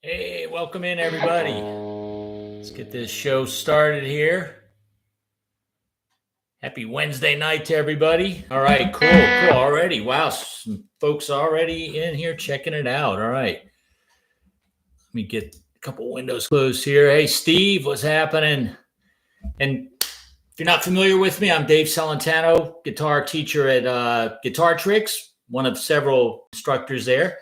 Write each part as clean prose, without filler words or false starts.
Hey, welcome in, everybody. Let's get this show started here. Happy Wednesday night to everybody. All right, cool already. Wow, some folks already in here checking it out. All right. Let me get a couple windows closed here. Hey, Steve, what's happening? And if you're not familiar with me, I'm Dave Celentano, guitar teacher at Guitar Tricks, one of several instructors there.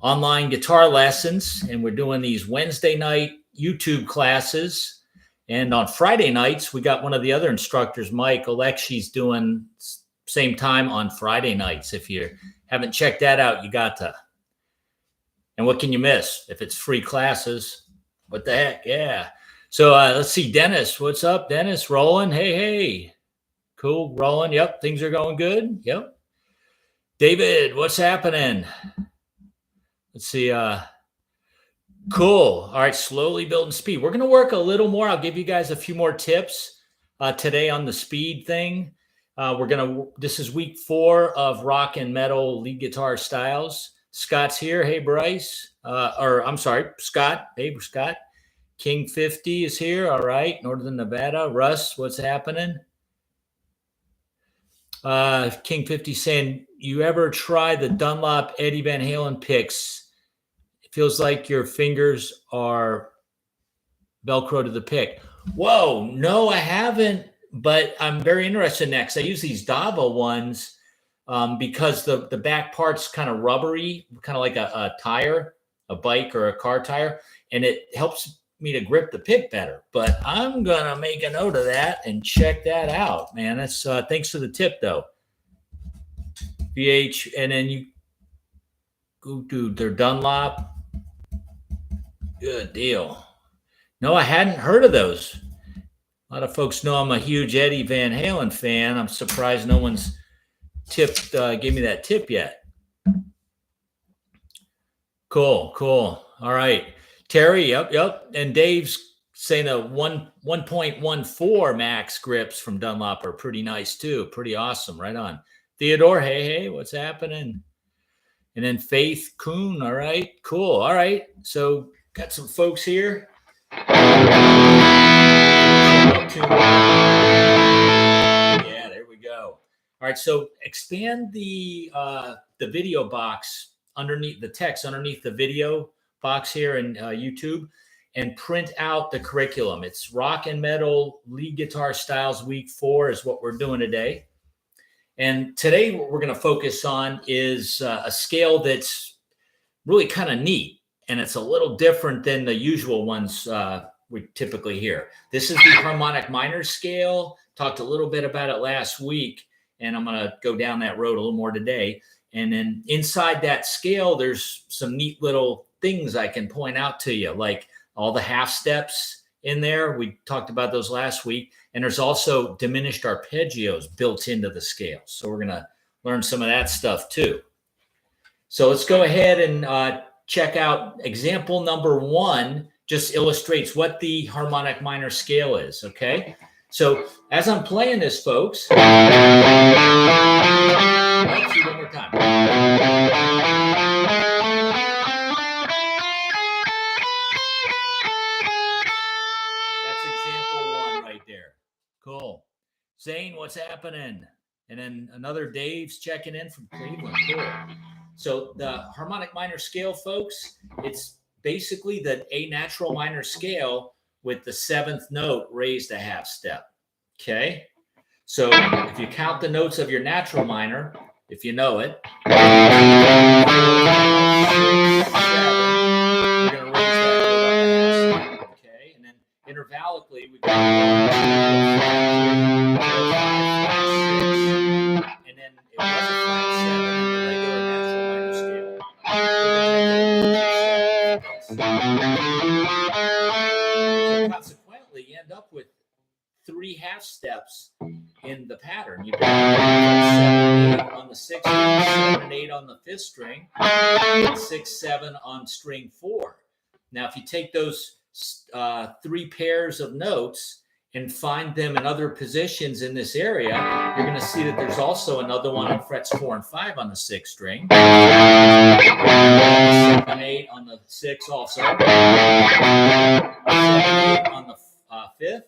Online guitar lessons, and we're doing these Wednesday night YouTube classes. And on Friday nights, we got one of the other instructors, Mike Alexi's, doing same time on Friday nights. If you haven't checked that out, you got to. And what can you miss if it's free classes? What the heck? Yeah. So let's see, Dennis. What's up, Dennis? Rolling. Hey. Cool. Rolling. Yep. Things are going good. Yep. David, what's happening? Let's see. Cool. All right. Slowly building speed. We're going to work a little more. I'll give you guys a few more tips today on the speed thing. This is week 4 of rock and metal lead guitar styles. Scott's here. Hey, Bryce. Scott. Hey, Scott. King 50 is here. All right. Northern Nevada. Russ, what's happening? King 50 saying, you ever try the Dunlop Eddie Van Halen picks? Feels like your fingers are Velcro to the pick. Whoa, no, I haven't, but I'm very interested in that because I use these Dava ones because the back part's kind of rubbery, kind of like a tire, a bike or a car tire, and it helps me to grip the pick better. But I'm going to make a note of that and check that out, man. That's thanks for the tip, though. VH, and then you go to their Dunlop. Good deal. No, I hadn't heard of those. A lot of folks know I'm a huge Eddie Van Halen fan. I'm surprised no one's gave me that tip yet. Cool. All right. Terry, yep. And Dave's saying a 1.14 max grips from Dunlop are pretty nice too. Pretty awesome. Right on. Theodore, hey, what's happening? And then Faith Kuhn, all right. Cool. All right. So got some folks here. Yeah, there we go. All right, so expand the video box underneath the text, underneath the video box here in YouTube, and print out the curriculum. It's rock and metal lead guitar styles week 4 is what we're doing today. And today what we're going to focus on is a scale that's really kind of neat. And it's a little different than the usual ones we typically hear. This is the harmonic minor scale. Talked a little bit about it last week, and I'm going to go down that road a little more today. And then inside that scale, there's some neat little things I can point out to you, like all the half steps in there. We talked about those last week. And there's also diminished arpeggios built into the scale. So we're going to learn some of that stuff too. So let's go ahead and check out example number 1. Just illustrates what the harmonic minor scale is, okay? So as I'm playing this, folks, let's see one more time. That's example 1 right there. Cool. Zane, what's happening? And then another Dave's checking in from Cleveland. Cool. So the harmonic minor scale, folks, it's basically the A natural minor scale with the 7th note raised a half step. Okay. So if you count the notes of your natural minor, if you know it, you're going to raise that note up a half step. Okay. And then intervallically, we got 1, 2, 3, 4, 5, 6. And then it was a flat 7 in the regular natural minor scale. So consequently, you end up with 3 half steps in the pattern. You've got 7, 8 on the 6th string, 7 and 8 on the 5th string, and 6, 7 on string 4. Now, if you take those 3 pairs of notes and find them in other positions in this area, you're going to see that there's also another one on frets 4 and 5 on the 6th string, 7, 8 on the the 6 also. 7, 8 on the 5th.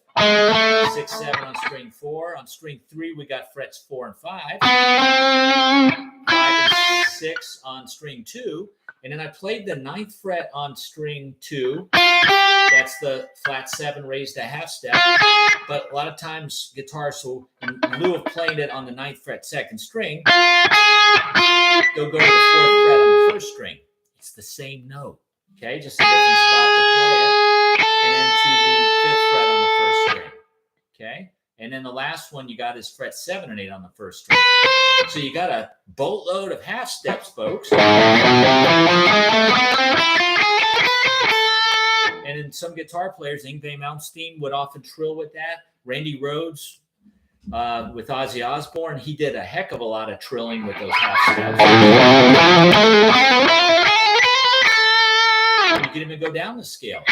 6, 7 on string 4. On string 3, we got frets 4 and 5. 5 and 6 on string 2. And then I played the 9th fret on string 2. That's the flat 7 raised a half step. But a lot of times guitarists will, in lieu of playing it on the 9th fret 2nd string, they'll go to the 4th fret on the 1st string. It's the same note, okay? Just a different spot to play it. And then to the 5th fret on the 1st string, okay? And then the last one you got is fret 7 and 8 on the 1st string. So you got a boatload of half steps, folks. And in some guitar players, Yngwie Malmsteen would often trill with that. Randy Rhoads with Ozzy Osbourne, he did a heck of a lot of trilling with those half steps. You can even go down the scale.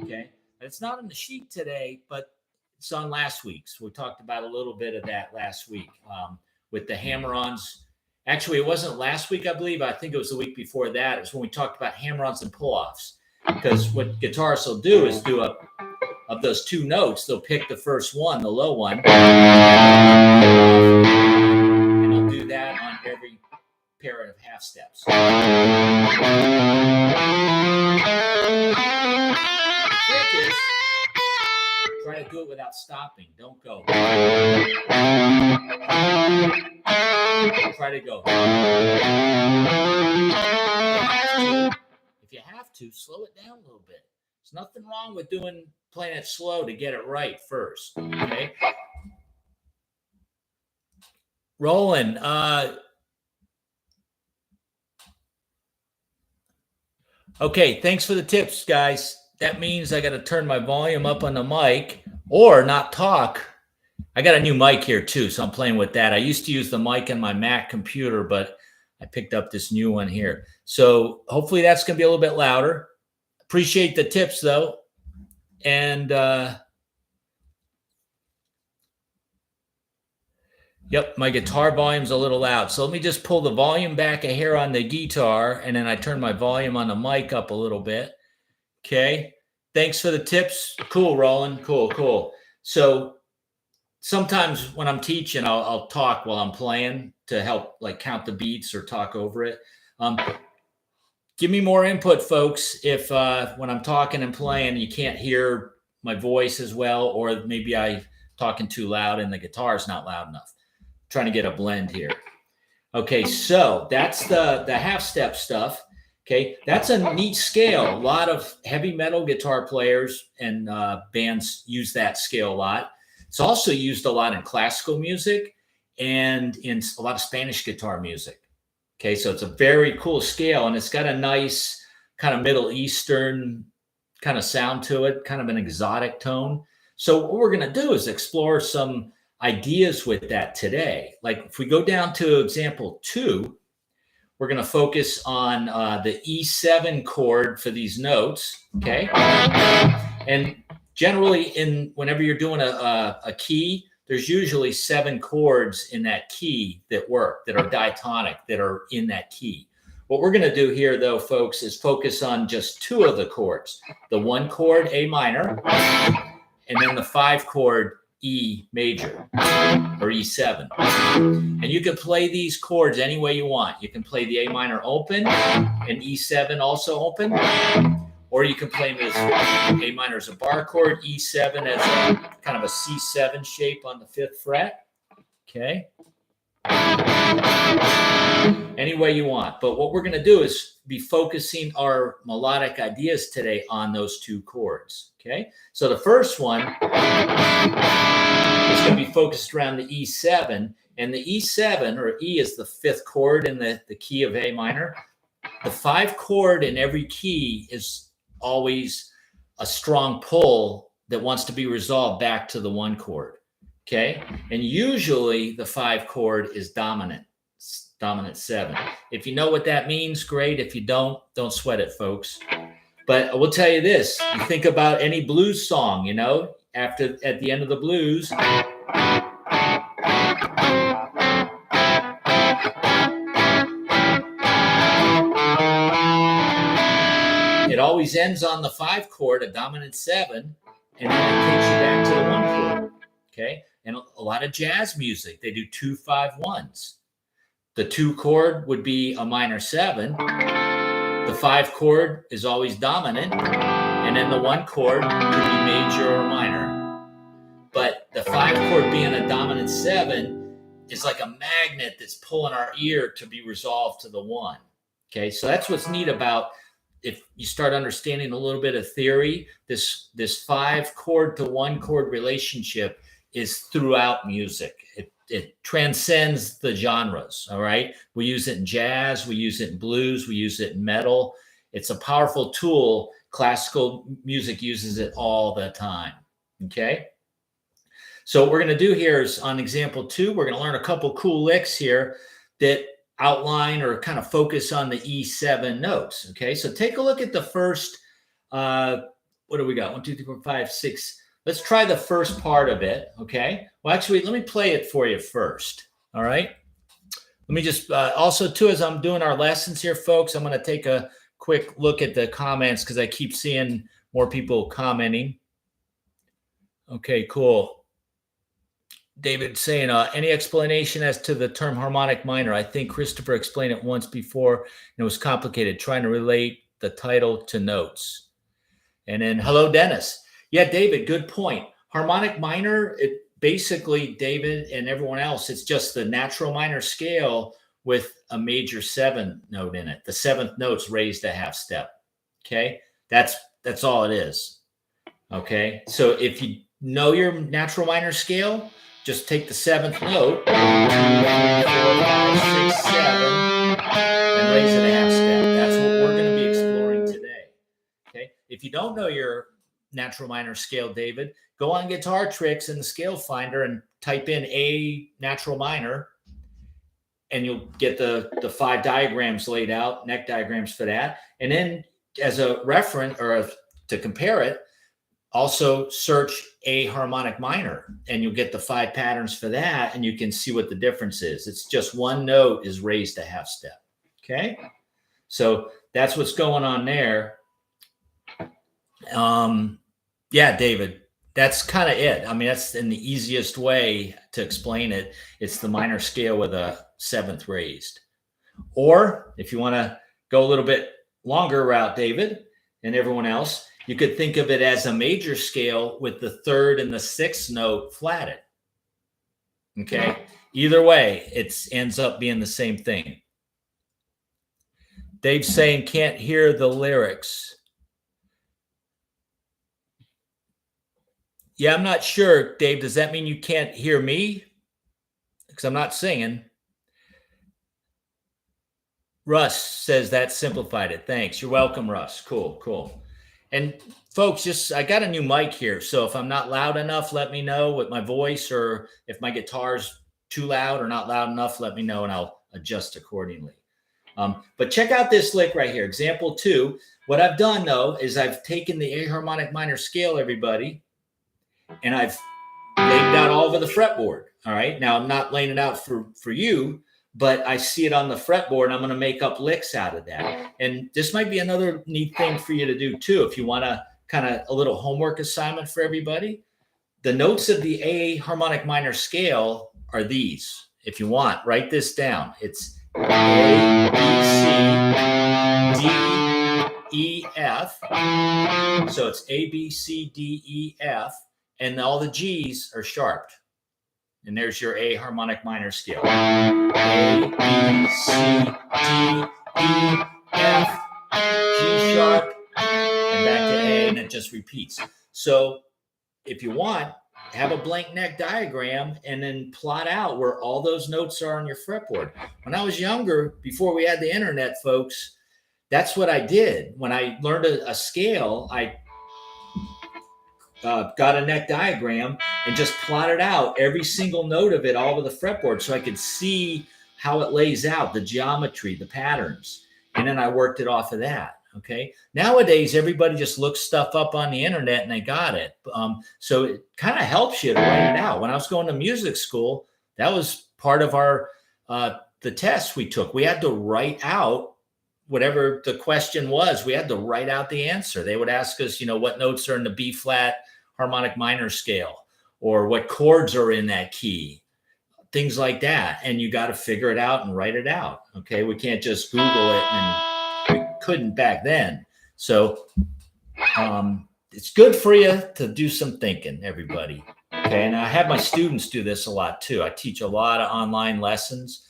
Okay, it's not on the sheet today, but it's on last week's. We talked about a little bit of that last week with the hammer-ons. Actually, it wasn't last week, I believe. I think it was the week before that. It was when we talked about hammer-ons and pull-offs. Because what guitarists will do is do of those 2 notes, they'll pick the first one, the low one, and they'll do that on every pair of half steps. The trick is try to do it without stopping. Don't go. Try to go. If you have to, slow it down a little bit. There's nothing wrong with playing it slow to get it right first. Okay. Roland, okay, thanks for the tips, guys. That means I got to turn my volume up on the mic or not talk. I got a new mic here too, so I'm playing with that. I used to use the mic on my Mac computer, but I picked up this new one here. So hopefully that's going to be a little bit louder. Appreciate the tips though. And yep, my guitar volume's a little loud. So let me just pull the volume back a hair on the guitar, and then I turn my volume on the mic up a little bit. Okay. Thanks for the tips. Cool, Roland. Cool. So sometimes when I'm teaching, I'll talk while I'm playing to help like count the beats or talk over it. Give me more input, folks, if when I'm talking and playing, you can't hear my voice as well, or maybe I'm talking too loud and the guitar is not loud enough. I'm trying to get a blend here. Okay, so that's the half step stuff. Okay, that's a neat scale. A lot of heavy metal guitar players and bands use that scale a lot. It's also used a lot in classical music and in a lot of Spanish guitar music. Okay, so it's a very cool scale, and it's got a nice kind of Middle Eastern kind of sound to it, kind of an exotic tone. So what we're going to do is explore some ideas with that today. Like if we go down to example 2, we're going to focus on the E7 chord for these notes, okay? And generally, whenever you're doing a key, there's usually 7 chords in that key that work, that are diatonic, that are in that key. What we're going to do here, though, folks, is focus on just 2 of the chords. The 1 chord, A minor, and then the 5 chord, E major, or E7. And you can play these chords any way you want. You can play the A minor open and E7 also open, or you can play them as A minor as a bar chord, E7 as a kind of a C7 shape on the 5th fret. Okay. Any way you want. But what we're going to do is be focusing our melodic ideas today on those 2 chords. Okay. So the first one is going to be focused around the E7. And the E7, or E, is the 5th chord in the key of A minor. The 5 chord in every key is always a strong pull that wants to be resolved back to the 1 chord. Okay. And usually the 5 chord is dominant 7. If you know what that means, great. If you don't sweat it, folks. But I will tell you this, you think about any blues song, you know, at the end of the blues, always ends on the 5 chord, a dominant 7, and then it takes you back to the 1 chord. Okay, and a lot of jazz music, they do 2-5-1s. The 2 chord would be a minor 7. The 5 chord is always dominant, and then the 1 chord could be major or minor. But the 5 chord being a dominant 7 is like a magnet that's pulling our ear to be resolved to the 1. Okay, so that's what's neat about, if you start understanding a little bit of theory, this 5 chord to 1 chord relationship is throughout music. It transcends the genres. All right, we use it in jazz, we use it in blues, we use it in metal. It's a powerful tool. Classical music uses it all the time. Okay, so what we're going to do here is, on example 2, we're going to learn a couple cool licks here that outline or kind of focus on the E7 notes. Okay, so take a look at the first, what do we got? 1, 2, 3, 4, 5, 6. Let's try the first part of it. Okay, well, actually, let me play it for you first. All right, let me just also too, as I'm doing our lessons here, folks, I'm going to take a quick look at the comments because I keep seeing more people commenting. Okay, cool. David saying, any explanation as to the term harmonic minor? I think Christopher explained it once before, and it was complicated, trying to relate the title to notes. And then, hello, Dennis. Yeah, David, good point. Harmonic minor, it basically, David and everyone else, it's just the natural minor scale with a major 7 note in it. The 7th note's raised a half step. Okay, that's all it is. Okay, so if you know your natural minor scale, just take the 7th note, 2, 3, 4, 5, 6, 7, and raise it a half step. That's what we're going to be exploring today. Okay, if you don't know your natural minor scale, David, go on Guitar Tricks in the scale finder and type in A natural minor, and you'll get the 5 diagrams laid out, neck diagrams for that. And then as a reference or to compare it, also search A harmonic minor, and you'll get the 5 patterns for that, and you can see what the difference is. It's just 1 note is raised a half step. Okay, so that's what's going on there. Yeah, David, that's kind of it. I mean, that's in the easiest way to explain it. It's the minor scale with a 7th raised. Or if you want to go a little bit longer route, David, and everyone else, you could think of it as a major scale with the 3rd and the 6th note flatted. Okay, either way, it ends up being the same thing. Dave's saying can't hear the lyrics. Yeah, I'm not sure, Dave. Does that mean you can't hear me? Because I'm not singing. Russ says that simplified it. Thanks. You're welcome, Russ. Cool, cool. And folks, I got a new mic here. So if I'm not loud enough, let me know with my voice, or if my guitar's too loud or not loud enough, let me know and I'll adjust accordingly. But check out this lick right here. Example 2. What I've done, though, is I've taken the A harmonic minor scale, everybody, and I've laid it out all over the fretboard. All right. Now, I'm not laying it out for you, but I see it on the fretboard, and I'm going to make up licks out of that. And this might be another neat thing for you to do, too, if you want to kind of a little homework assignment for everybody. The notes of the A harmonic minor scale are these. If you want, write this down. It's A, B, C, D, E, F. So it's A, B, C, D, E, F. And all the G's are sharped. And there's your A harmonic minor scale. A, B, C, D, E, F, G sharp, and back to A, and it just repeats. So if you want, have a blank neck diagram and then plot out where all those notes are on your fretboard. When I was younger, before we had the internet, folks, that's what I did. When I learned a scale, I got a neck diagram and just plotted out every single note of it all over the fretboard so I could see how it lays out, the geometry, the patterns. And then I worked it off of that. Okay. Nowadays, everybody just looks stuff up on the internet and they got it. So it kind of helps you to write it out. When I was going to music school, that was part of our the tests we took. We had to write out whatever the question was, we had to write out the answer. They would ask us, what notes are in the B flat harmonic minor scale, or what chords are in that key, things like that. And you got to figure it out and write it out. Okay. We can't just Google it, and we couldn't back then. So it's good for you to do some thinking, everybody. Okay. And I have my students do this a lot too. I teach a lot of online lessons,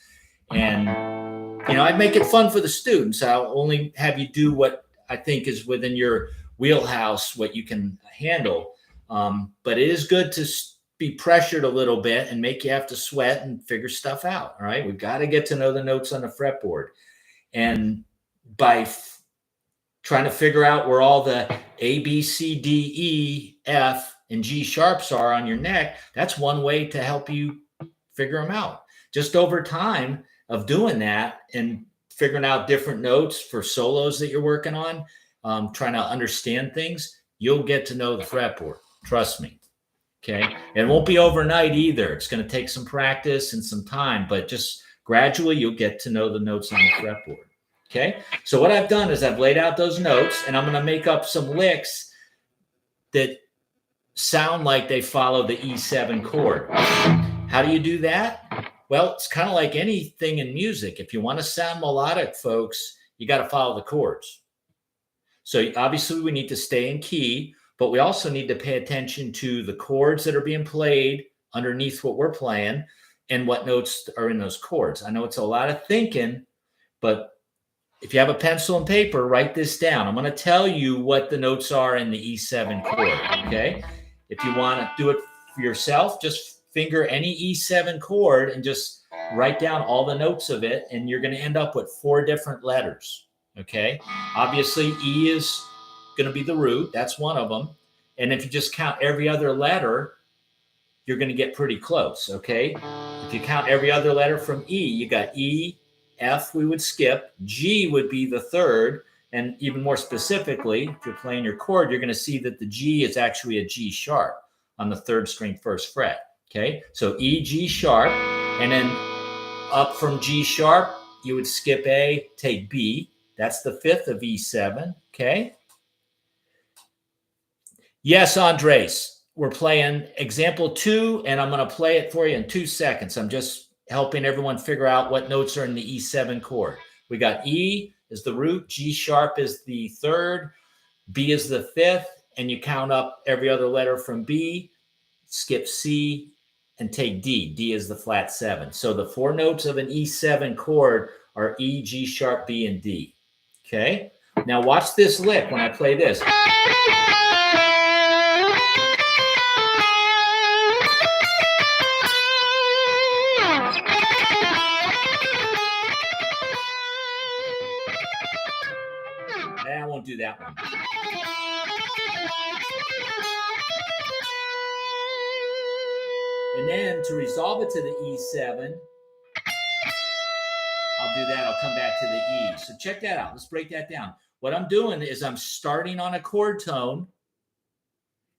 and I make it fun for the students. I'll only have you do what I think is within your wheelhouse, what you can handle. But it is good to be pressured a little bit and make you have to sweat and figure stuff out. All right. We've got to get to know the notes on the fretboard. And by trying to figure out where all the A, B, C, D, E, F, and G sharps are on your neck, that's one way to help you figure them out. Just over time of doing that and figuring out different notes for solos that you're working on, trying to understand things, you'll get to know the fretboard. Trust me. Okay. It won't be overnight either. It's going to take some practice and some time, but just gradually you'll get to know the notes on the fretboard. Okay. So what I've done is I've laid out those notes, and I'm going to make up some licks that sound like they follow the E7 chord. How do you do that? Well, it's kind of like anything in music. If you want to sound melodic, folks, you got to follow the chords. So obviously we need to stay in key, but we also need to pay attention to the chords that are being played underneath what we're playing and what notes are in those chords. I know it's a lot of thinking, but if you have a pencil and paper, write this down. I'm going to tell you what the notes are in the E7 chord, okay? If you want to do it for yourself, just finger any E7 chord and just write down all the notes of it, and you're going to end up with 4 different letters, okay? Obviously, E is going to be the root. That's one of them. And if you just count every other letter, you're going to get pretty close, okay? If you count every other letter from E, you got E, F we would skip, G would be the third, and even more specifically, if you're playing your chord, you're going to see that the G is actually a G sharp on the 3rd string 1st fret, okay? So E, G sharp, and then up from G sharp, you would skip A, take B. That's the 5th of E7, okay? Yes, Andres, we're playing example 2, and I'm going to play it for you in 2 seconds. I'm just helping everyone figure out what notes are in the E7 chord. We got E is the root, G sharp is the 3rd, B is the 5th, and you count up every other letter from B, skip C, and take D. D is the flat 7. So the 4 notes of an E7 chord are E, G sharp, B, and D. Okay? Now watch this lick when I play this. I won't do that one. And then to resolve it to the E7, I'll do that. I'll come back to the E. So check that out. Let's break that down. What I'm doing is I'm starting on a chord tone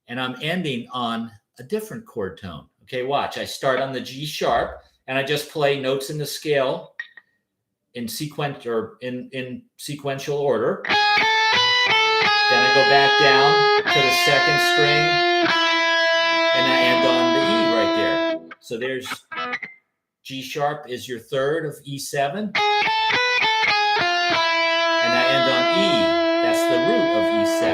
and I'm ending on a different chord tone. Okay, watch. I start on the G sharp and I just play notes in the scale in sequential order. Then I go back down to the 2nd string and I end on the E right there. So there's G sharp is your 3rd of E7. And I end on E. That's the root of E7.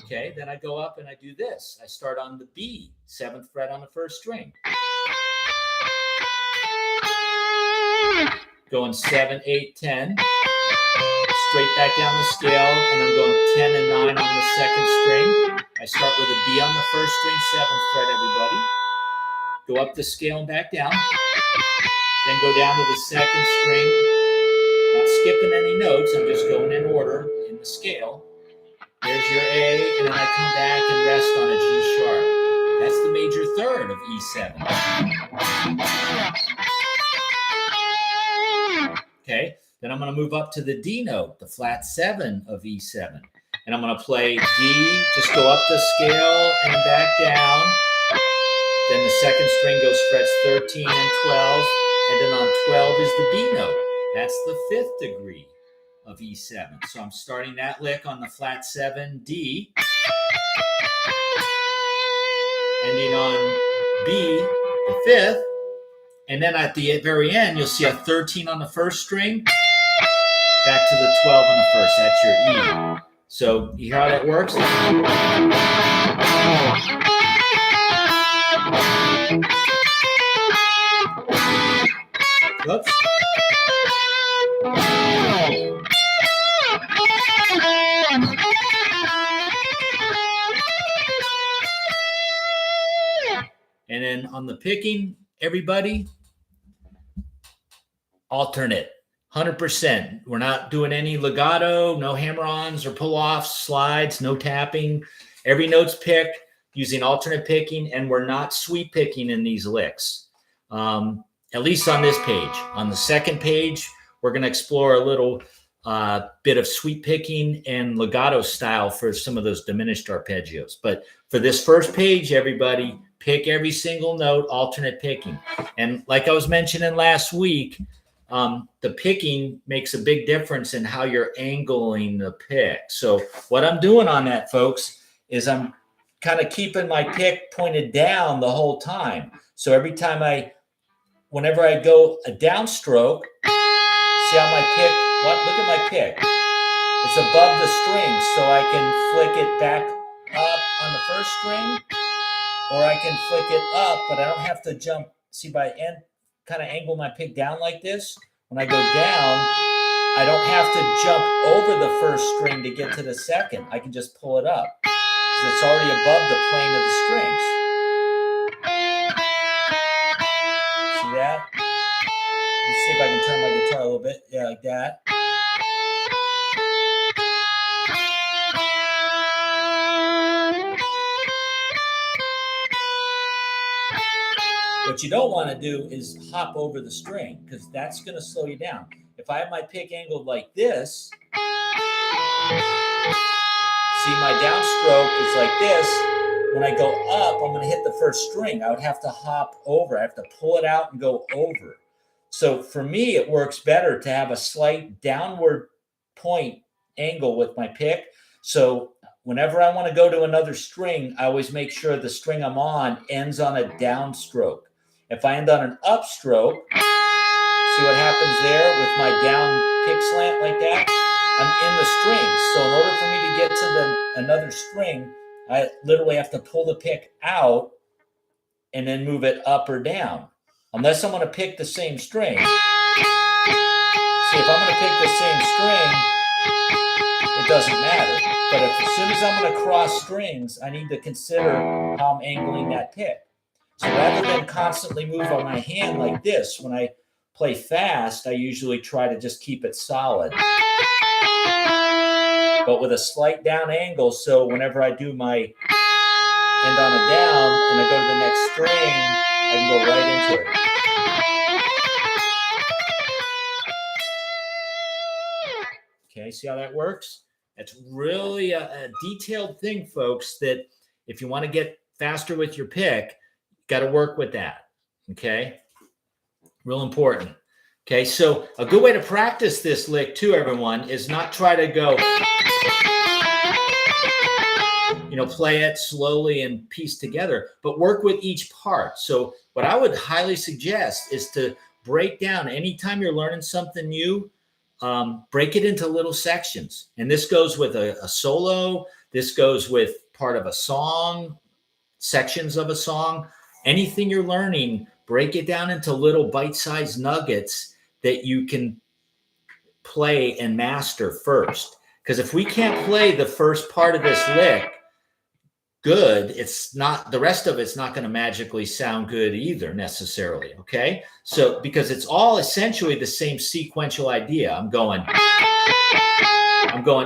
Okay, then I go up and I do this. I start on the B, 7th fret on the 1st string. Going 7, 8, 10. Straight back down the scale, and I'm going 10 and 9 on the 2nd string. I start with a B on the 1st string, 7th fret, everybody. Go up the scale and back down. Then go down to the 2nd string. Not skipping any notes, I'm just going in order in the scale. There's your A, and then I come back and rest on a G sharp. That's the major 3rd of E7. Okay, then I'm going to move up to the D note, the flat 7 of E7. And I'm going to play D, just go up the scale and back down. Then the 2nd string goes frets 13 and 12. And then on 12 is the B note. That's the 5th degree of E7. So I'm starting that lick on the flat 7, D, ending on B, the 5th, and then at the very end, you'll see a 13 on the first string, back to the 12 on the first. That's your E. So you hear how that works? Whoops. And then on the picking, everybody, alternate, 100%. We're not doing any legato, no hammer-ons or pull-offs, slides, no tapping. Every note's picked using alternate picking, and we're not sweep picking in these licks, at least on this page. On the second page, we're going to explore a little bit of sweep picking and legato style for some of those diminished arpeggios. But for this first page, everybody, pick every single note, alternate picking. And like I was mentioning last week, the picking makes a big difference in how you're angling the pick. So what I'm doing on that, folks, is I'm kind of keeping my pick pointed down the whole time. So every time whenever I go a downstroke, see how my pick, look at my pick. It's above the string, so I can flick it back up on the first string, or I can flick it up, but I don't have to jump. See, kind of angle my pick down like this. When I go down, I don't have to jump over the first string to get to the second. I can just pull it up, because it's already above the plane of the strings. See that? Let's see if I can turn my guitar a little bit. Yeah, like that. What you don't want to do is hop over the string, because that's going to slow you down. If I have my pick angled like this, see, my downstroke is like this. When I go up, I'm going to hit the first string. I would have to hop over. I have to pull it out and go over. So for me, it works better to have a slight downward point angle with my pick. So whenever I want to go to another string, I always make sure the string I'm on ends on a downstroke. If I end on an upstroke, see what happens there with my down pick slant like that? I'm in the string. So in order for me to get to another string, I literally have to pull the pick out and then move it up or down. Unless I'm going to pick the same string. See, if I'm going to pick the same string, it doesn't matter. But as soon as I'm going to cross strings, I need to consider how I'm angling that pick. So rather than constantly move on my hand like this, when I play fast, I usually try to just keep it solid. But with a slight down angle, so whenever I do my end on a down and I go to the next string, I can go right into it. Okay, see how that works? That's really a detailed thing, folks, that if you want to get faster with your pick, got to work with that, okay? Real important. Okay, so a good way to practice this lick too, everyone, is not try to go, play it slowly and piece together, but work with each part. So what I would highly suggest is to break down, anytime you're learning something new, break it into little sections. And this goes with a solo, this goes with part of a song, sections of a song. Anything you're learning, break it down into little bite-sized nuggets that you can play and master first. Because if we can't play the first part of this lick good, it's not, the rest of it's not going to magically sound good either necessarily, okay? So, because it's all essentially the same sequential idea. I'm going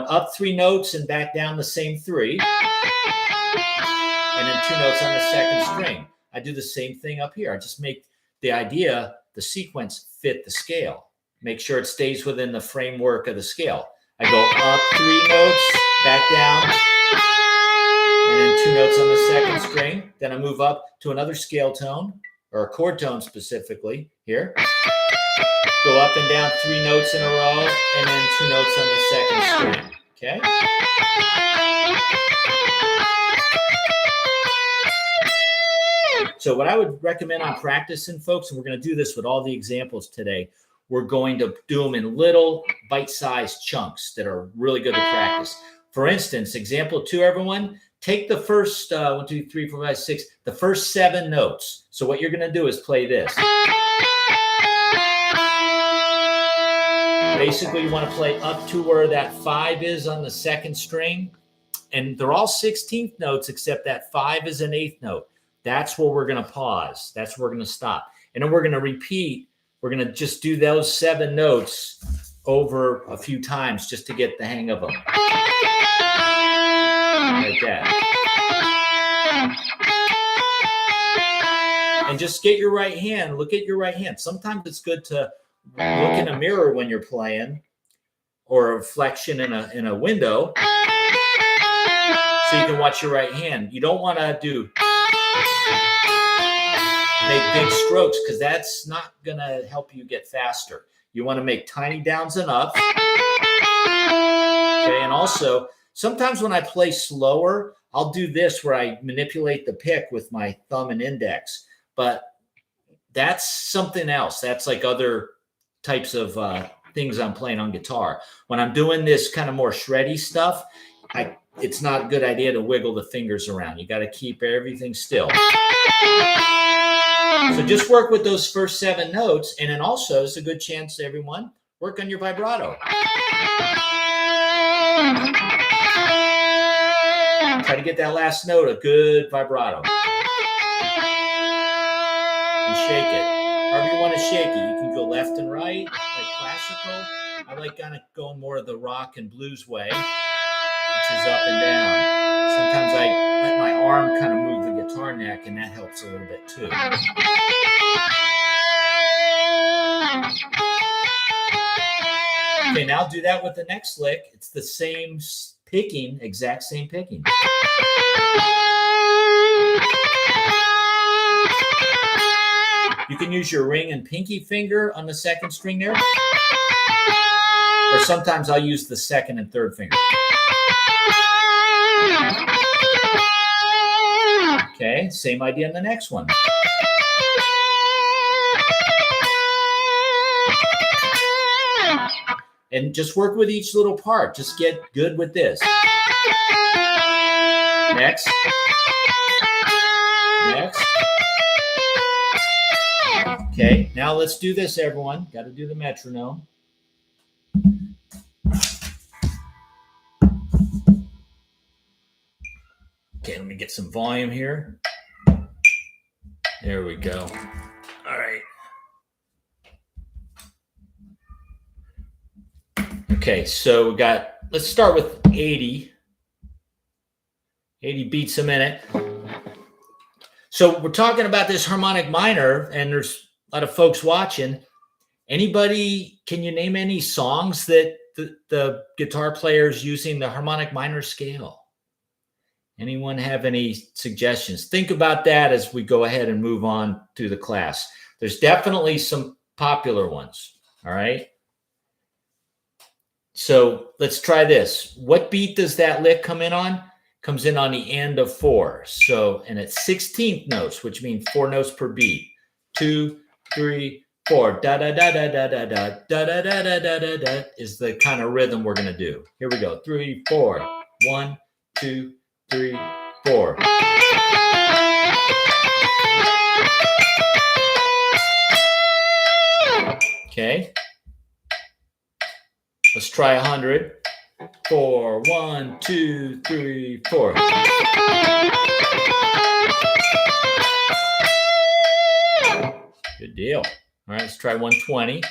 up 3 notes and back down the same 3. And then 2 notes on the second string. I do the same thing up here. I just make the idea, the sequence fit the scale. Make sure it stays within the framework of the scale. I go up 3 notes, back down, and then 2 notes on the second string. Then I move up to another scale tone, or a chord tone specifically, here. Go up and down 3 notes in a row, and then 2 notes on the second string. Okay? So what I would recommend on practicing, folks, and we're going to do this with all the examples today, we're going to do them in little bite-sized chunks that are really good to practice. For instance, example 2, everyone, take the first 1, 2, 3, 4, 5, 6, the first 7 notes. So what you're going to do is play this. Basically, you want to play up to where that 5 is on the second string. And they're all 16th notes, except that 5 is an 8th note. That's where we're going to pause. That's where we're going to stop. And then we're going to repeat. We're going to just do those 7 notes over a few times just to get the hang of them. Like that. And just get your right hand. Look at your right hand. Sometimes it's good to look in a mirror when you're playing, or a reflection in a window, so you can watch your right hand. You don't want to make big strokes, because that's not going to help you get faster. You want to make tiny downs and ups. Okay, and also, sometimes when I play slower, I'll do this where I manipulate the pick with my thumb and index. But that's something else. That's like other types of things I'm playing on guitar. When I'm doing this kind of more shreddy stuff, it's not a good idea to wiggle the fingers around. You got to keep everything still. So just work with those first 7 notes, and then also it's a good chance, everyone, work on your vibrato. Try to get that last note a good vibrato. And shake it. However you want to shake it. You can go left and right, like classical. I like kind of going more of the rock and blues way, which is up and down. Sometimes I let my arm kind of move the guitar neck, and that helps a little bit too. Okay, now do that with the next lick. It's the same picking, exact same picking. You can use your ring and pinky finger on the second string there. Or sometimes I'll use the second and third finger. Okay, same idea in the next one. And just work with each little part. Just get good with this. Next. Next. Okay, now let's do this, everyone. Got to do the metronome. Okay, let me get some volume here. There we go. All right. Okay, so we got, let's start with 80 beats a minute. So we're talking about this harmonic minor, and there's a lot of folks watching. Anybody, can you name any songs that the guitar player is using the harmonic minor scale? Anyone have any suggestions? Think about that as we go ahead and move on to the class. There's definitely some popular ones, all right? So let's try this. What beat does that lick come in on? Comes in on the end of 4. So, and it's 16th notes, which means 4 notes per beat. 2, 3, 4. Da da da da da da da da da da da da da da is the kind of rhythm we're gonna do. Here we go. 3, 4. 1, 2, 3, 4. Okay. Let's try 100. 4, 1, 2, 3, 4. Good deal. All right, let's try 120.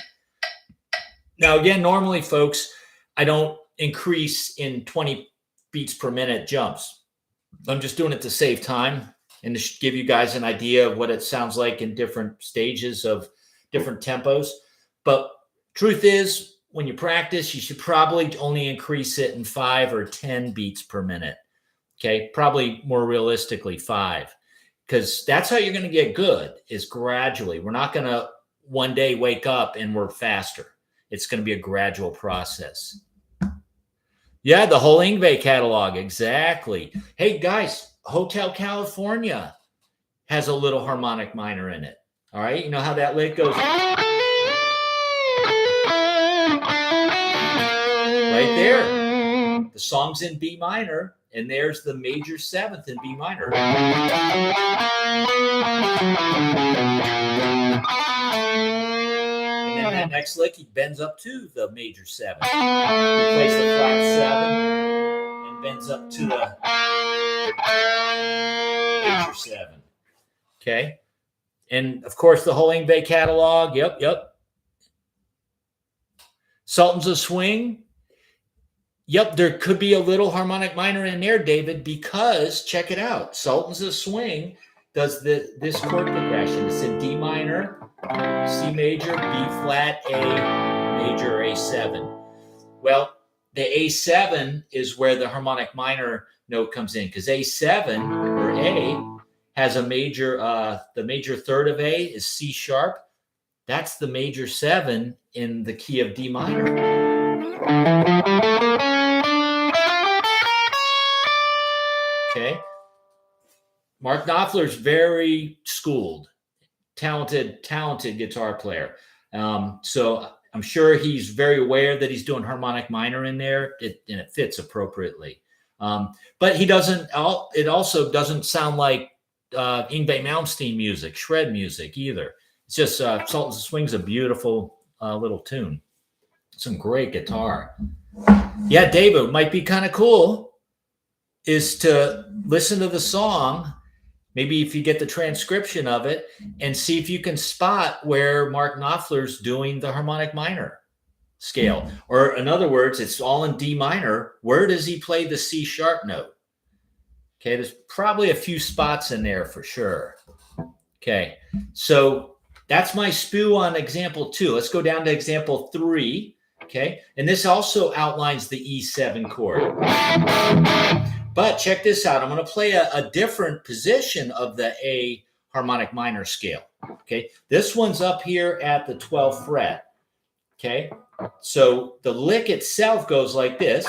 Now, again, normally, folks, I don't increase in 20 beats per minute jumps. I'm just doing it to save time and to give you guys an idea of what it sounds like in different stages of different tempos. But truth is, when you practice, you should probably only increase it in 5 or 10 beats per minute. Okay, probably more realistically 5, because that's how you're going to get good, is gradually. We're not going to one day wake up and we're faster. It's going to be a gradual process. Yeah, the whole Yngwie catalog, exactly. Hey guys, Hotel California has a little harmonic minor in it. All right, you know how that lick goes right there. The song's in B minor, and there's the major seventh in B minor. And then that next lick, he bends up to the major seventh. He plays the flat seven and bends up to the major seven. Okay. And of course, the whole Yngwie catalog. Yep. Sultans of Swing. Yep, there could be a little harmonic minor in there, David, because check it out. Sultans of Swing does this chord progression. It's in D minor, C major, B flat, A major, A7. Well, the A7 is where the harmonic minor note comes in, because A7 or A has a major, the major third of A is C sharp. That's the major 7 in the key of D minor. Okay. Mark Knopfler's very schooled, talented guitar player. So I'm sure he's very aware that he's doing harmonic minor in there, and it fits appropriately. But he doesn't. It also doesn't sound like Yngwie Malmsteen music, shred music either. It's just Sultans of Swing's a beautiful little tune. Some great guitar. Yeah, David, might be kind of cool is to listen to the song, maybe if you get the transcription of it, and see if you can spot where Mark Knopfler's doing the harmonic minor scale. Or in other words, it's all in D minor. Where does he play the C sharp note? Okay, there's probably a few spots in there for sure. Okay, so that's my spew on example 2. Let's go down to example 3. Okay, and this also outlines the E7 chord. But check this out. I'm going to play a different position of the A harmonic minor scale. Okay, this one's up here at the 12th fret. Okay, so the lick itself goes like this.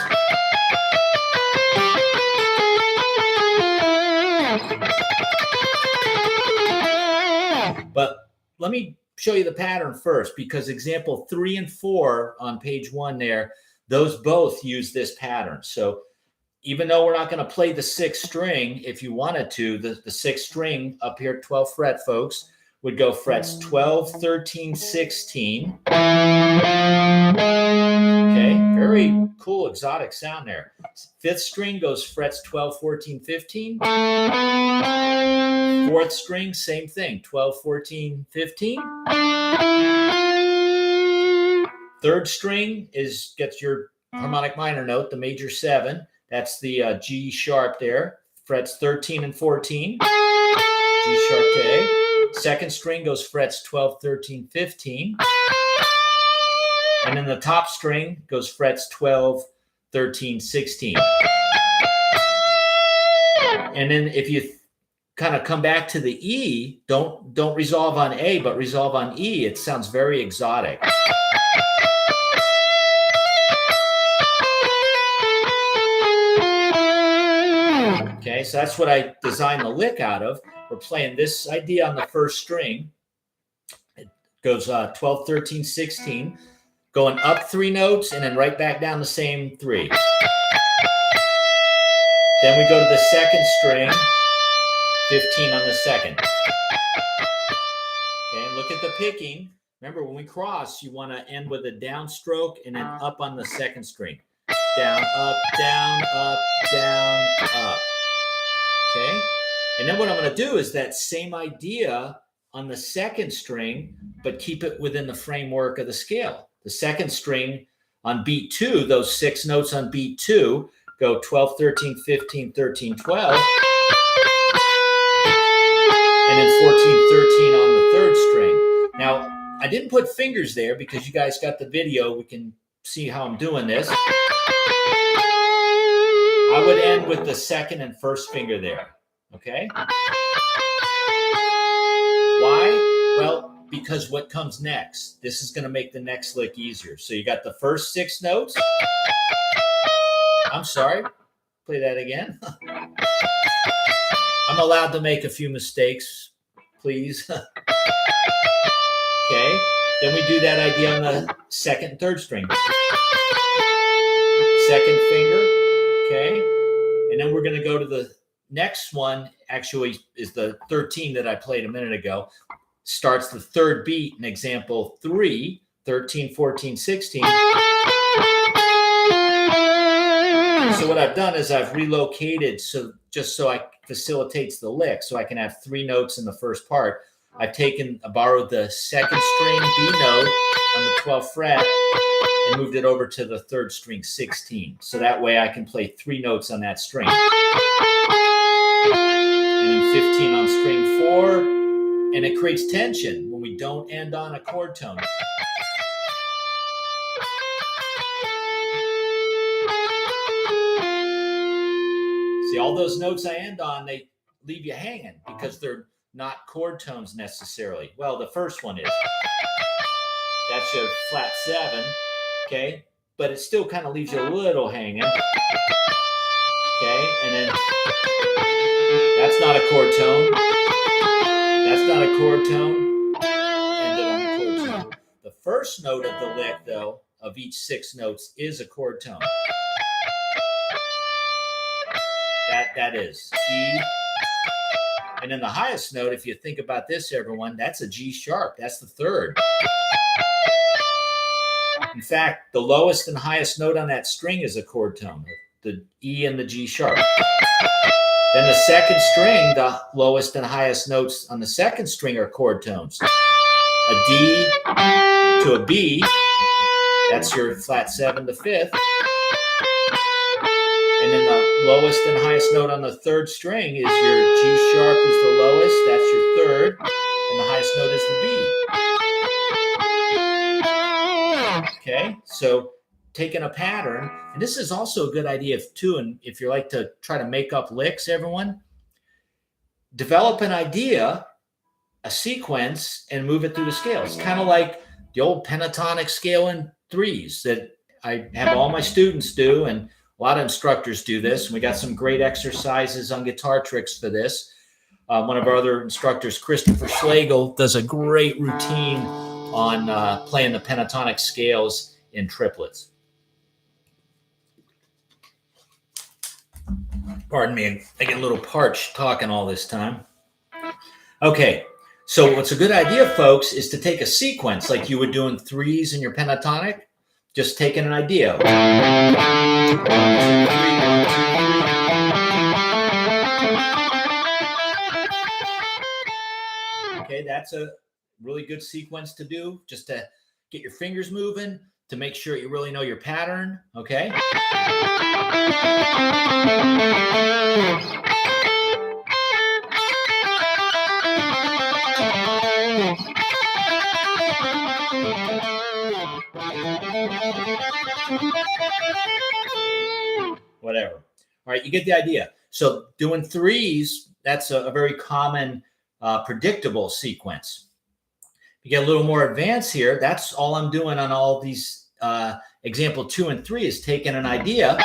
But let me show you the pattern first, because example 3 and 4 on page 1 there, those both use this pattern. So even though we're not going to play the 6th string, if you wanted to, the 6th string up here, 12th fret, folks, would go frets 12, 13, 16. Okay, very cool, exotic sound there. 5th string goes frets 12, 14, 15. 4th string, same thing, 12, 14, 15. 3rd string gets your harmonic minor note, the major 7. That's the G sharp there, frets 13 and 14, G sharp to A. 2nd string goes frets 12, 13, 15. And then the top string goes frets 12, 13, 16. And then if you kind of come back to the E, don't resolve on A, but resolve on E, it sounds very exotic. Okay, so that's what I designed the lick out of. We're playing this idea on the 1st string. It goes 12, 13, 16, going up 3 notes and then right back down the same 3. Then we go to the 2nd string, 15 on the 2nd. Okay, and look at the picking. Remember, when we cross, you want to end with a downstroke and then up on the 2nd string. Down, up, down, up, down, up. Okay, and then what I'm going to do is that same idea on the 2nd string, but keep it within the framework of the scale. The 2nd string on beat 2, those 6 notes on beat 2 go 12, 13, 15, 13, 12. And then 14, 13 on the 3rd string. Now, I didn't put fingers there because you guys got the video. We can see how I'm doing this. I would end with the 2nd and 1st finger there, okay? Why? Well, because what comes next, this is going to make the next lick easier. So you got the first 6 notes. I'm sorry, play that again. I'm allowed to make a few mistakes, please. Okay, then we do that idea on the 2nd and 3rd string. 2nd finger, okay, and then we're going to go to the next one, actually is the 13 that I played a minute ago. Starts the 3rd beat in example 3, 13, 14, 16. So what I've done is I've relocated just so I facilitates the lick, so I can have 3 notes in the first part. I've borrowed the 2nd string B note on the 12th fret and moved it over to the 3rd string 16. So that way I can play 3 notes on that string. And then 15 on string 4, and it creates tension when we don't end on a chord tone. See, all those notes I end on, they leave you hanging because they're not chord tones necessarily. Well, the first one is. That's your flat 7, okay? But it still kind of leaves you a little hanging. Okay, and then that's not a chord tone. That's not a chord tone. Ended on the chord tone. The first note of the lick, though, of each 6 notes is a chord tone. That is E. And then the highest note, if you think about this, everyone, that's a G sharp. That's the 3rd. In fact, the lowest and highest note on that string is a chord tone, the E and the G sharp. Then the 2nd string, the lowest and highest notes on the 2nd string are chord tones. A D to a B, that's your flat 7 to 5th. And then the lowest and highest note on the 3rd string is your G sharp is the lowest, that's your 3rd, and the highest note is the B. Okay, so taking a pattern, and this is also a good idea too, and if you like to try to make up licks, everyone, develop an idea, a sequence, and move it through the scales. Kind of like the old pentatonic scale in 3s that I have all my students do, and a lot of instructors do this. We got some great exercises on guitar tricks for this. One of our other instructors, Christopher Schlegel, does a great routine on playing the pentatonic scales in triplets. Pardon me, I get a little parched talking all this time. Okay, so what's a good idea, folks, is to take a sequence like you would do in 3s in your pentatonic. Just taking an idea. 1, 2, 3, 1, 2, 3. Okay, that's a really good sequence to do, just to get your fingers moving, to make sure you really know your pattern, okay? Whatever. All right, you get the idea. So doing 3s, that's a very common, predictable sequence. You get a little more advanced here. That's all I'm doing on all these example 2 and 3 is taking an idea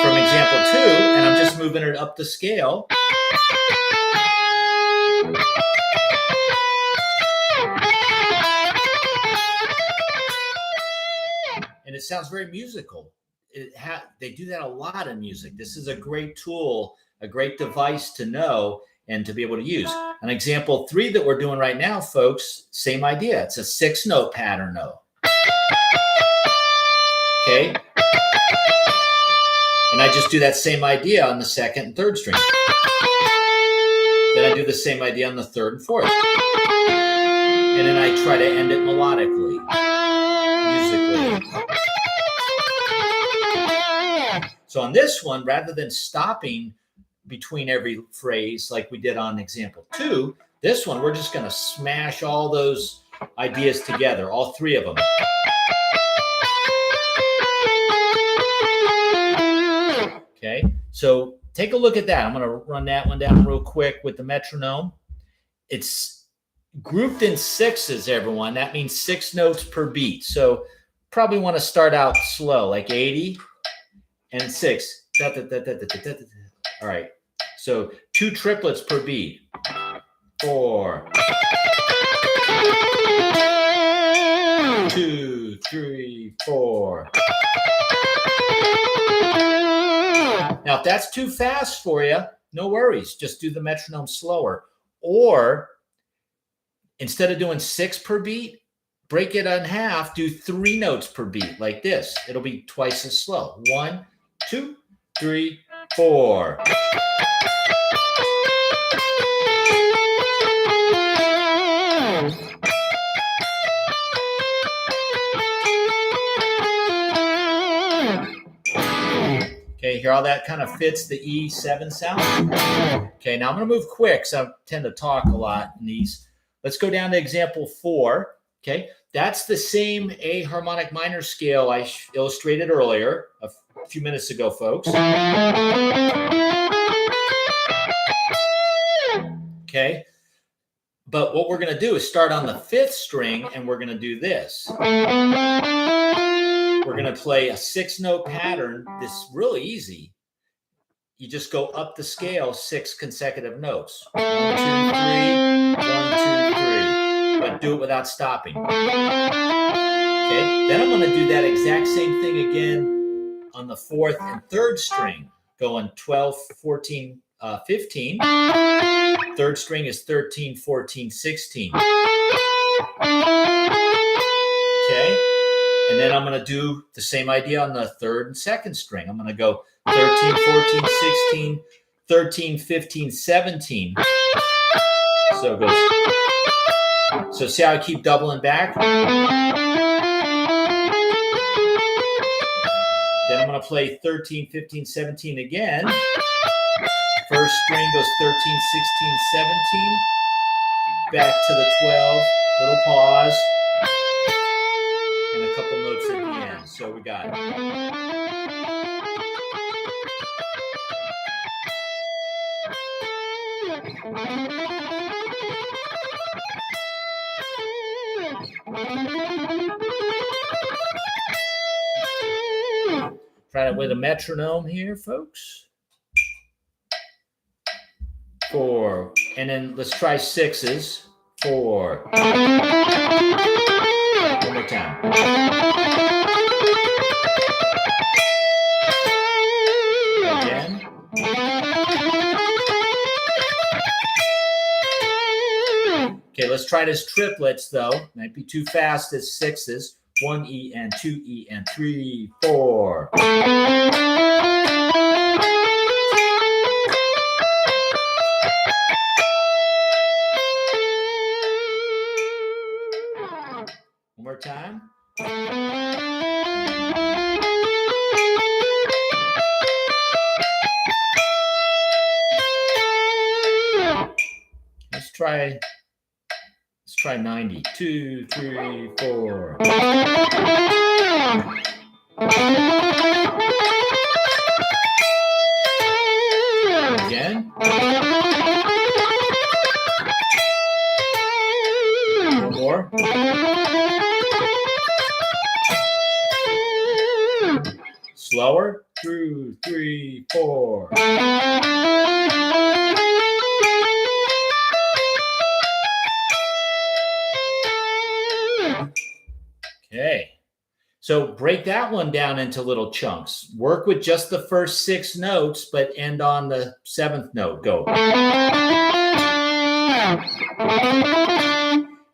from example 2, and I'm just moving it up the scale. And it sounds very musical. They do that a lot in music. This is a great tool, a great device to know and to be able to use. An example 3 that we're doing right now, folks, same idea. It's a 6-note pattern, though. Okay? And I just do that same idea on the 2nd and 3rd string. Then I do the same idea on the 3rd and 4th. And then I try to end it melodically, musically. So on this one, rather than stopping between every phrase like we did on example 2, this one, we're just going to smash all those ideas together, all 3 of them. Okay, so take a look at that. I'm going to run that one down real quick with the metronome. It's grouped in sixes, everyone. That means 6 notes per beat. So probably want to start out slow, like 80 and 6. All right. So 2 triplets per beat. 4. 2, 3, 4. Now, if that's too fast for you, no worries. Just do the metronome slower. Or instead of doing 6 per beat, break it in half, do 3 notes per beat like this. It'll be twice as slow. 1, 2, 3, 4. Okay, hear how that kind of fits the E7 sound? Okay, now I'm going to move quick because I tend to talk a lot in these. Let's go down to example 4. Okay, that's the same A harmonic minor scale I illustrated earlier a few minutes ago, folks. Okay, but what we're going to do is start on the 5th string, and we're going to do this. We're going to play a 6-note pattern. This is really easy. You just go up the scale 6 consecutive notes. 1, 2, 3, 1, 2, 3. But do it without stopping. Okay, then I'm going to do that exact same thing again on the 4th and 3rd string, going 12, 14, 15. 3rd string is 13, 14, 16. Okay. And then I'm going to do the same idea on the 3rd and 2nd string. I'm going to go 13, 14, 16, 13, 15, 17. So it goes. So see how I keep doubling back? Then I'm going to play 13, 15, 17 again. 1st string goes 13, 16, 17. Back to the 12. Little pause. And a couple notes at the end. So we got try it with a metronome here, folks. 4. And then let's try 6s. 4. One more time. Again. Okay, let's try it as triplets, though. Might be too fast as 6s. 1 E and 2 E and 3, 4. One more time. Let's try 90. 2, 3, 4. Again. One more. Slower. 2, 3, 4. Okay. So break that one down into little chunks. Work with just the first 6 notes, but end on the 7th note. Go.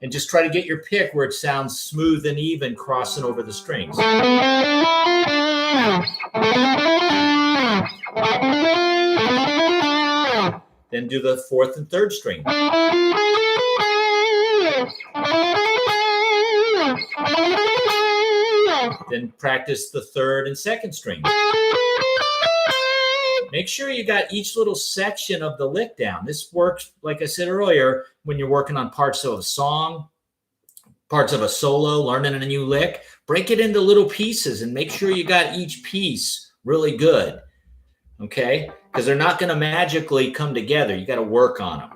And just try to get your pick where it sounds smooth and even crossing over the strings. Then do the 4th and 3rd string. Then practice the 3rd and 2nd string. Make sure you got each little section of the lick down. This works, like I said earlier, when you're working on parts of a song, parts of a solo, learning a new lick. Break it into little pieces and make sure you got each piece really good, okay? Because they're not going to magically come together. You got to work on them.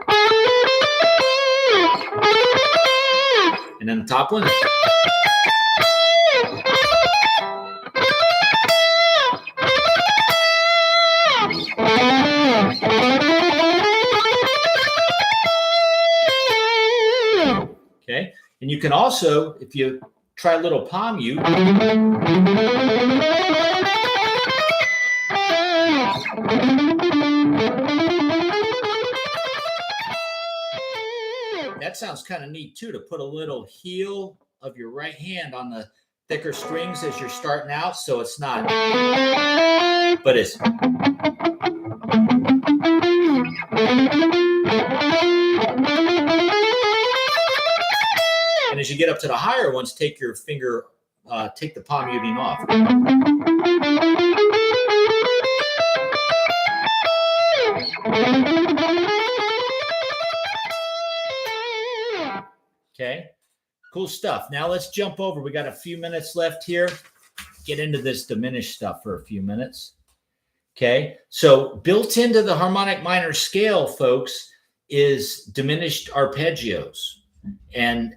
And then the top one. Okay, and you can also, if you try a little palm mute, that sounds kind of neat too, to put a little heel of your right hand on the thicker strings as you're starting out, so it's not, but it's. And as you get up to the higher ones, take your finger, take the palm muting off. Okay, cool stuff. Now let's jump over. We got a few minutes left here. Get into this diminished stuff for a few minutes. Okay, so built into the harmonic minor scale, folks, is diminished arpeggios. And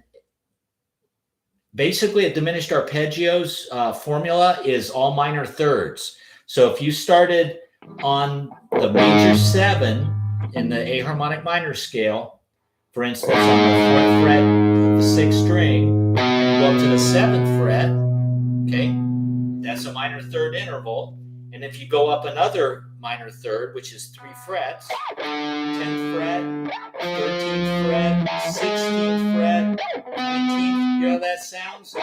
basically a diminished arpeggios formula is all minor thirds. So if you started on the major 7 in the A harmonic minor scale, for instance, on the 4th fret of the 6th string, and go up to the 7th fret, okay, that's a minor third interval. And if you go up another minor third, which is 3 frets, 10th fret, 13th fret, 16th fret, 19th, you know how that sounds?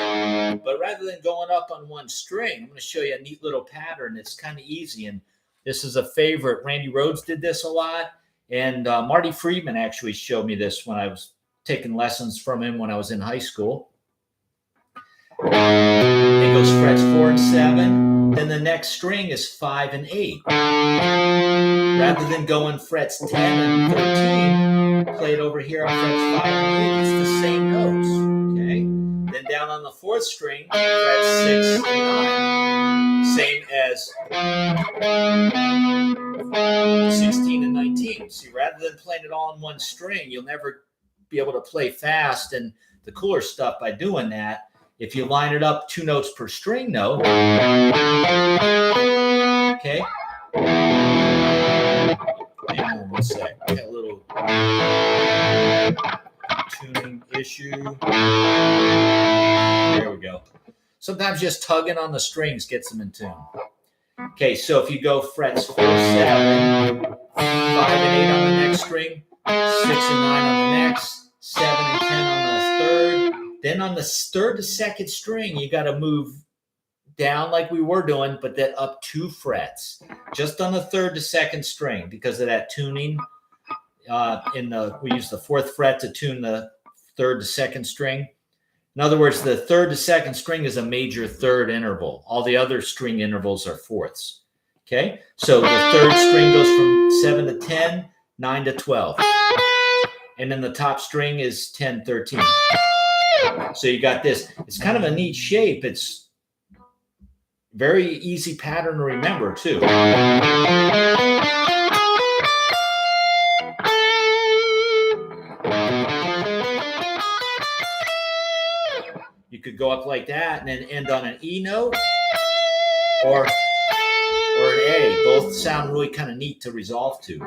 But rather than going up on one string, I'm going to show you a neat little pattern. It's kind of easy, and this is a favorite. Randy Rhoads did this a lot, and Marty Friedman actually showed me this when I was taking lessons from him when I was in high school. It goes frets 4 and 7. Then the next string is 5 and 8. Rather than going frets 10 and 13, play it over here on frets 5 and 8. It's the same notes. Okay. Then down on the 4th string, frets 6 and 9. Same as 16 and 19. See, rather than playing it all on one string, you'll never be able to play fast. And the cooler stuff by doing that, if you line it up 2 notes per string note, okay. Hang on one sec. I got a little tuning issue. There we go. Sometimes just tugging on the strings gets them in tune. Okay, so if you go frets 4, 7, 5 and 8 on the next string, 6 and 9 on the next, 7 and 10 on the third. Then on the 3rd to 2nd string, you got to move down like we were doing, but then up 2 frets, just on the 3rd to 2nd string because of that tuning. We use the 4th fret to tune the 3rd to 2nd string. In other words, the 3rd to 2nd string is a major third interval. All the other string intervals are fourths. Okay, so the 3rd string goes from 7 to 10, 9 to 12, and then the top string is 10, 13. So you got this. It's kind of a neat shape. It's very easy pattern to remember, too. You could go up like that and then end on an E note or an A. Both sound really kind of neat to resolve to.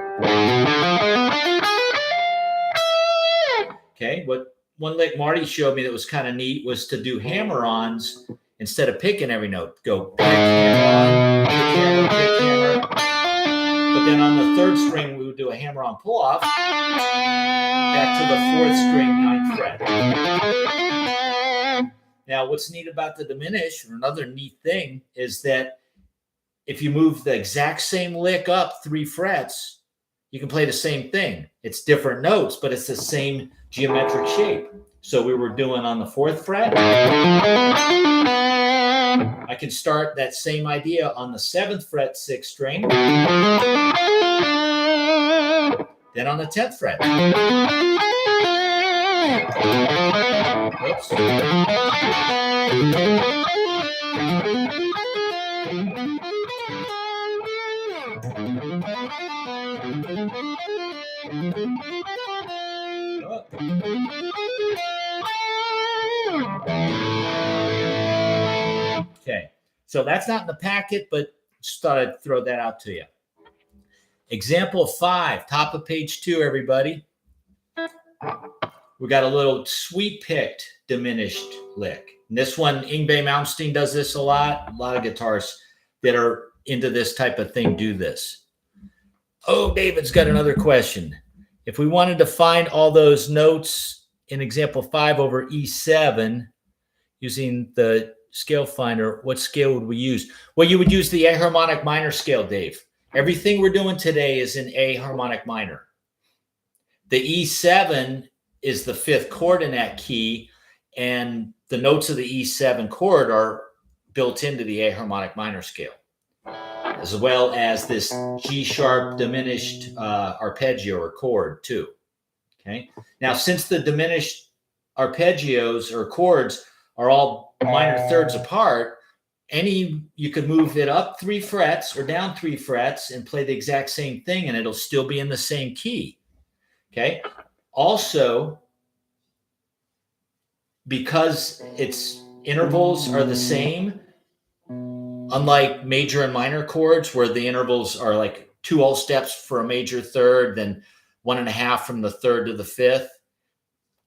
Okay, what one lick Marty showed me that was kind of neat was to do hammer-ons instead of picking every note. Go pick, hammer-on, pick, hammer, pick, hammer. But then on the 3rd string, we would do a hammer-on pull-off back to the 4th string, 9th fret. Now, what's neat about the diminish, or another neat thing, is that if you move the exact same lick up 3 frets, you can play the same thing. It's different notes, but it's the same geometric shape. So we were doing on the 4th fret. I can start that same idea on the 7th fret, 6th string. Then on the 10th fret. Oops. Okay, so that's not in the packet, but just thought I'd throw that out to you. Example 5, top of page 2, everybody. We got a little sweet-picked diminished lick. And this one, Yngwie Malmsteen does this a lot. A lot of guitarists that are into this type of thing do this. Oh, David's got another question. If we wanted to find all those notes in example 5 over E7 using the scale finder, what scale would we use? Well, you would use the A harmonic minor scale, Dave. Everything we're doing today is in A harmonic minor. The E7 is the 5th chord in that key, and the notes of the E7 chord are built into the A harmonic minor scale, as well as this G sharp diminished arpeggio or chord too. Okay. Now, since the diminished arpeggios or chords are all minor thirds apart, you could move it up 3 frets or down 3 frets and play the exact same thing, and it'll still be in the same key. Okay. Also, because its intervals are the same, unlike major and minor chords where the intervals are like 2 whole steps for a major third, then 1.5 from the 3rd to the 5th,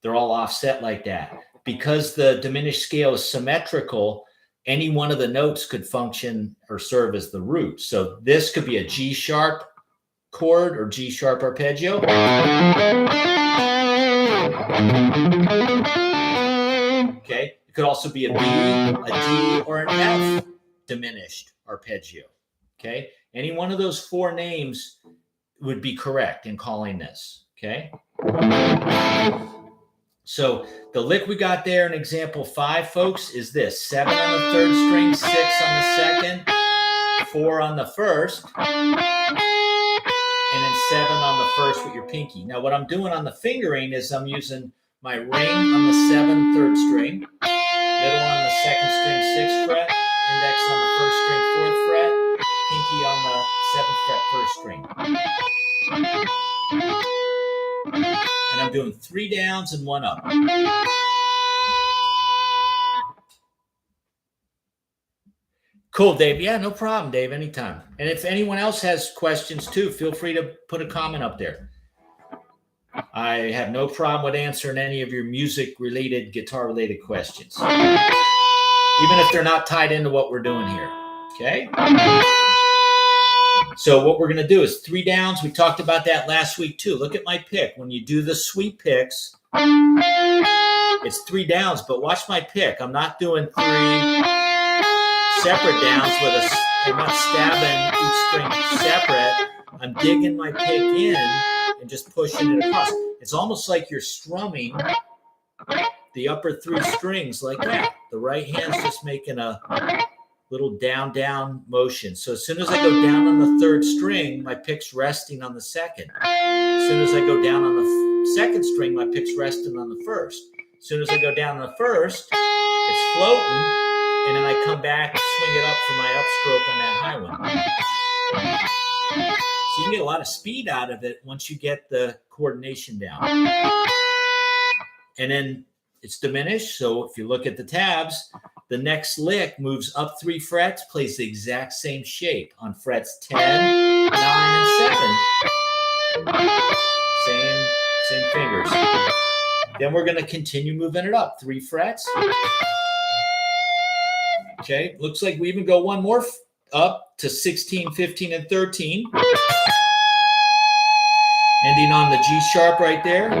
they're all offset like that. Because the diminished scale is symmetrical, any one of the notes could function or serve as the root. So this could be a G sharp chord or G sharp arpeggio. Okay, it could also be a B, a D, or an F diminished arpeggio. Okay, any one of those 4 names would be correct in calling this. Okay, so the lick we got there in example 5, folks, is this: 7 on the 3rd string, 6 on the 2nd, 4 on the 1st, and then 7 on the 1st with your pinky. Now, what I'm doing on the fingering is I'm using my ring on the 7th 3rd string, middle on the 2nd string 6th fret, index on the 1st string 4th fret, pinky on the 7th fret 1st string. And I'm doing 3 downs and 1 up. Cool, Dave. Yeah, no problem, Dave, anytime. And if anyone else has questions too, feel free to put a comment up there. I have no problem with answering any of your music-related, guitar-related questions, even if they're not tied into what we're doing here, okay? So what we're going to do is 3 downs. We talked about that last week too. Look at my pick. When you do the sweep picks, it's 3 downs, but watch my pick. I'm not doing 3 separate downs I'm not stabbing each string separate. I'm digging my pick in and just pushing it across. It's almost like you're strumming the upper 3 strings like that. The right hand's just making a little down, down motion. So as soon as I go down on the 3rd string, my pick's resting on the 2nd. As soon as I go down on the 2nd string, my pick's resting on the 1st. As soon as I go down on the 1st, it's floating, and then I come back and swing it up for my upstroke on that high one. So you can get a lot of speed out of it once you get the coordination down. And then it's diminished. So if you look at the tabs, the next lick moves up 3 frets, plays the exact same shape on frets 10, 9, and 7. Same fingers. Then we're going to continue moving it up 3 frets. Okay, looks like we even go 1 more up to 16, 15, and 13. Ending on the G sharp right there.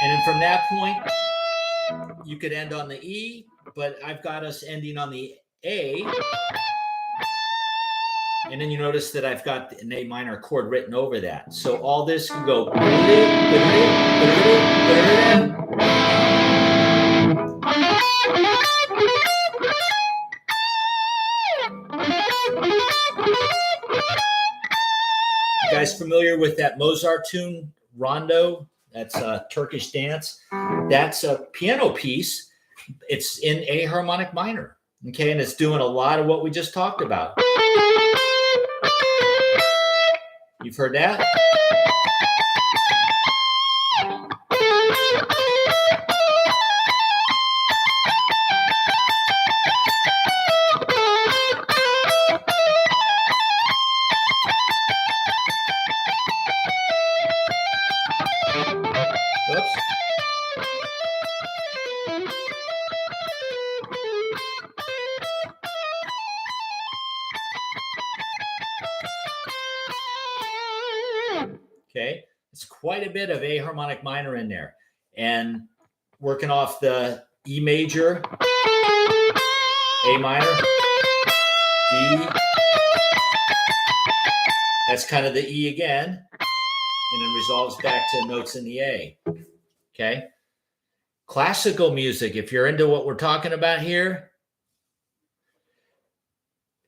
And then from that point, you could end on the E, but I've got us ending on the A. And then you notice that I've got an A minor chord written over that. So all this can go. You guys familiar with that Mozart tune, Rondo? That's a Turkish dance. That's a piano piece. It's in A harmonic minor. Okay, and it's doing a lot of what we just talked about. You've heard that? Okay, it's quite a bit of A harmonic minor in there. And working off the E major, A minor, E. That's kind of the E again, and then resolves back to notes in the A. Okay. Classical music, if you're into what we're talking about here,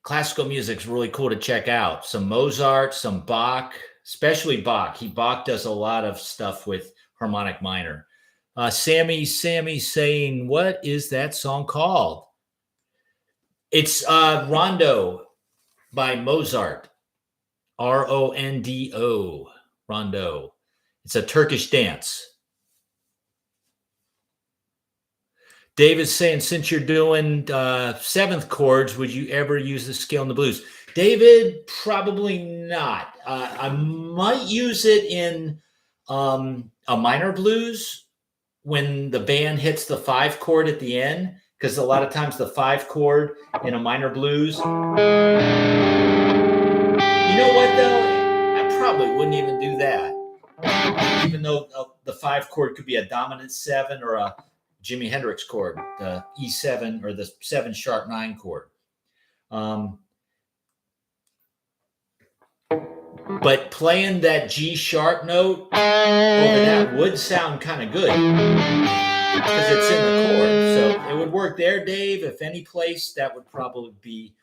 classical music is really cool to check out. Some Mozart, some Bach, especially Bach. Bach does a lot of stuff with harmonic minor. Sammy saying, what is that song called? It's Rondo by Mozart. Rondo. Rondo. It's a Turkish dance. David's saying, since you're doing seventh chords, would you ever use the scale in the blues? David, probably not. I might use it in a minor blues when the band hits the 5 chord at the end, because a lot of times the 5 chord in a minor blues. You know what, though? I probably wouldn't even do that. Even though the 5 chord could be a dominant 7 or a Jimi Hendrix chord, the E7 or the 7 sharp 9 chord. But playing that G sharp note over that would sound kind of good because it's in the chord. So it would work there, Dave. If any place, that would probably be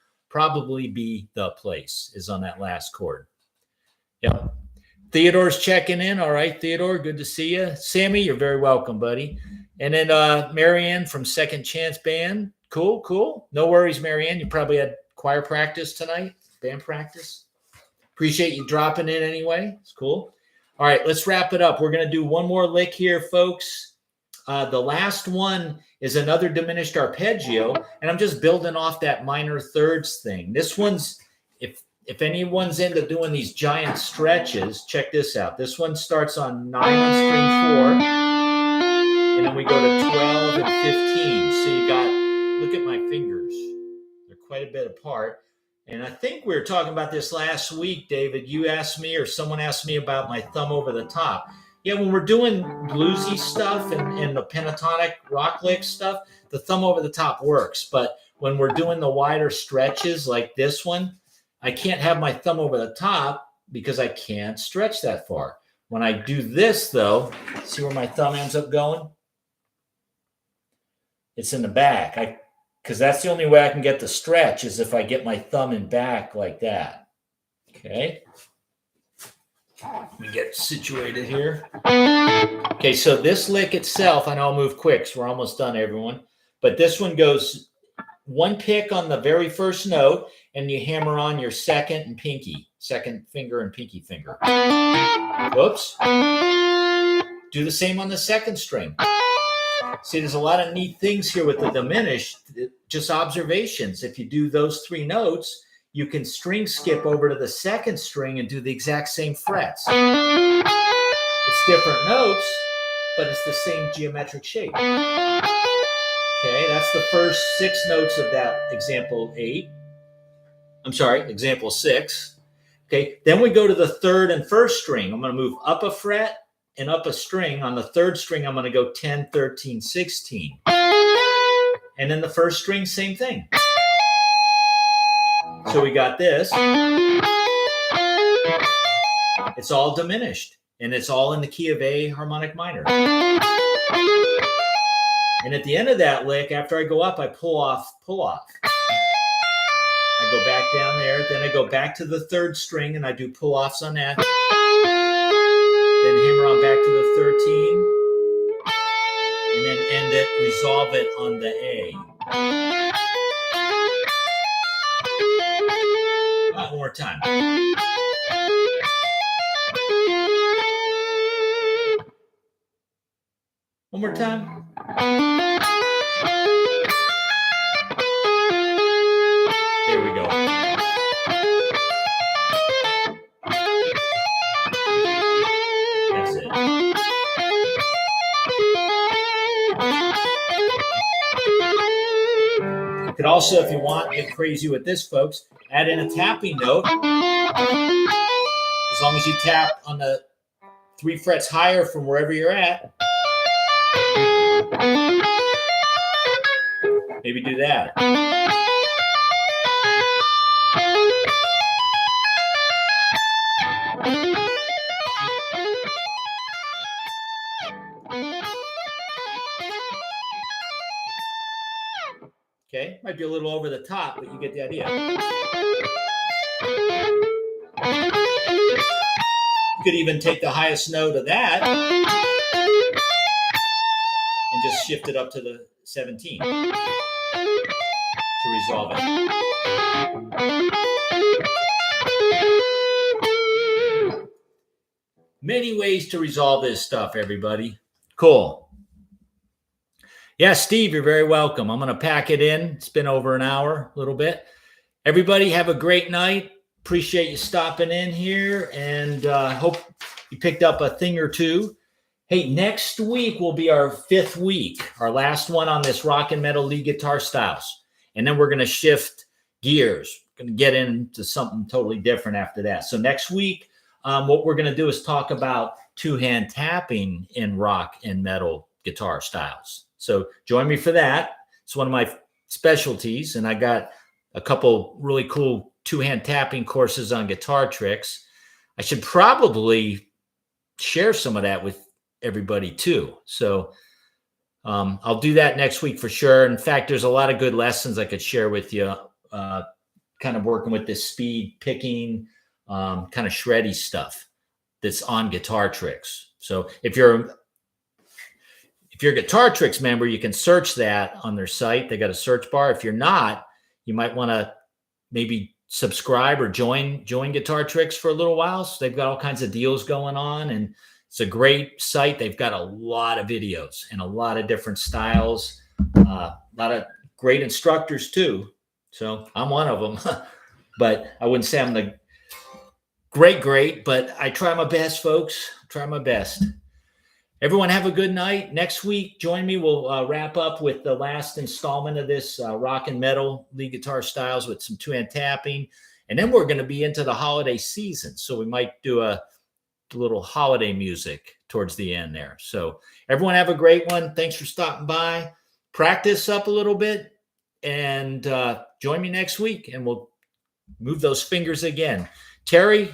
the place is on that last chord. Yep. Theodore's checking in. All right, Theodore, good to see you. Sammy, you're very welcome, buddy. And then Marianne from Second Chance Band. Cool. No worries, Marianne. You probably had choir practice tonight, band practice. Appreciate you dropping in anyway. It's cool. All right, let's wrap it up. We're going to do one more lick here, folks. The last one is another diminished arpeggio, and I'm just building off that minor thirds thing. This one's, if anyone's into doing these giant stretches, check this out. This one starts on 9 on string 4. And then we go to 12 and 15. So you got, look at my fingers. They're quite a bit apart. And I think we were talking about this last week, David. You asked me or someone asked me about my thumb over the top. Yeah, when we're doing bluesy stuff and the pentatonic rock lick stuff, the thumb over the top works. But when we're doing the wider stretches like this one, I can't have my thumb over the top because I can't stretch that far. When I do this, though, see where my thumb ends up going? It's in the back, because that's the only way I can get the stretch is if I get my thumb in back like that. Okay. Let me get situated here. Okay, so this lick itself, I know I'll move quick, so we're almost done, everyone. But this one goes one pick on the very first note, and you hammer on your second finger and pinky finger. Whoops. Do the same on the second string. See, there's a lot of neat things here with the diminished, just observations. If you do those 3 notes, you can string skip over to the second string and do the exact same frets. It's different notes, but it's the same geometric shape. Okay, that's the first 6 notes of that example 6. Okay, then we go to the third and first string. I'm going to move up a fret and up a string. On the third string, I'm going to go 10, 13, 16. And then the first string, same thing. So we got this. It's all diminished, and it's all in the key of A harmonic minor. And at the end of that lick, after I go up, I pull off. I go back down there, then I go back to the third string, and I do pull-offs on that. Then hammer on back to the 13, and then end it, resolve it on the A. One more time. One more time. There we go. That's it. could also, if you want, get crazy with this, folks, add in a tapping note. As long as you tap on the 3 frets higher from wherever you're at. Maybe do that. Okay, might be a little over the top, but you get the idea. You could even take the highest note of that and just shift it up to the 17 to resolve it. Many ways to resolve this stuff, everybody. Cool. Yeah, Steve, you're very welcome. I'm going to pack it in. It's been over an hour, a little bit. Everybody have a great night. Appreciate you stopping in here, and hope you picked up a thing or two. Hey, next week will be our 5th week, our last one on this rock and metal lead guitar styles. And then we're going to shift gears. We're going to get into something totally different after that. So next week, what we're going to do is talk about 2-hand tapping in rock and metal guitar styles. So join me for that. It's one of my specialties, and I got a couple really cool 2-hand tapping courses on guitar tricks. I should probably share some of that with everybody too. So I'll do that next week for sure. In fact, there's a lot of good lessons I could share with you, kind of working with this speed picking, kind of shreddy stuff that's on guitar tricks. So if you're a Guitar Tricks member, you can search that on their site. They got a search bar. If you're not, you might want to maybe subscribe or join Guitar Tricks for a little while. So they've got all kinds of deals going on, and it's a great site. They've got a lot of videos and a lot of different styles, a lot of great instructors too. So I'm one of them, but I wouldn't say I'm the great, but I try my best, folks. Try my best. Everyone have a good night. Next week, join me. We'll wrap up with the last installment of this rock and metal lead guitar styles with some 2-hand tapping. And then we're going to be into the holiday season. So we might do a little holiday music towards the end there. So everyone have a great one. Thanks for stopping by. Practice up a little bit and join me next week, and we'll move those fingers again. Terry,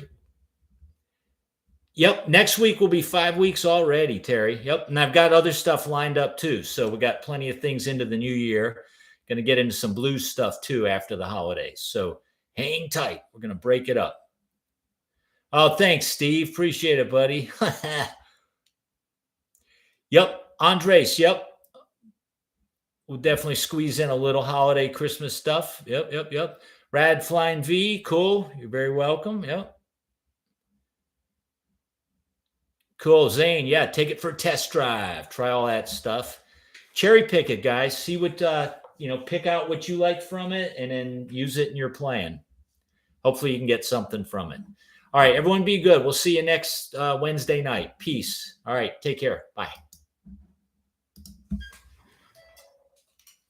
yep, next week will be 5 weeks already, Terry. Yep, and I've got other stuff lined up too. So we got plenty of things into the new year. Going to get into some blues stuff too after the holidays. So hang tight. We're going to break it up. Oh, thanks, Steve. Appreciate it, buddy. Yep, Andres, yep. We'll definitely squeeze in a little holiday Christmas stuff. Yep. Rad Flying V, cool. You're very welcome. Yep. Cool, Zane. Yeah, take it for a test drive. Try all that stuff. Cherry pick it, guys. See what, pick out what you like from it and then use it in your plan. Hopefully you can get something from it. All right, everyone be good. We'll see you next Wednesday night. Peace. All right, take care. Bye.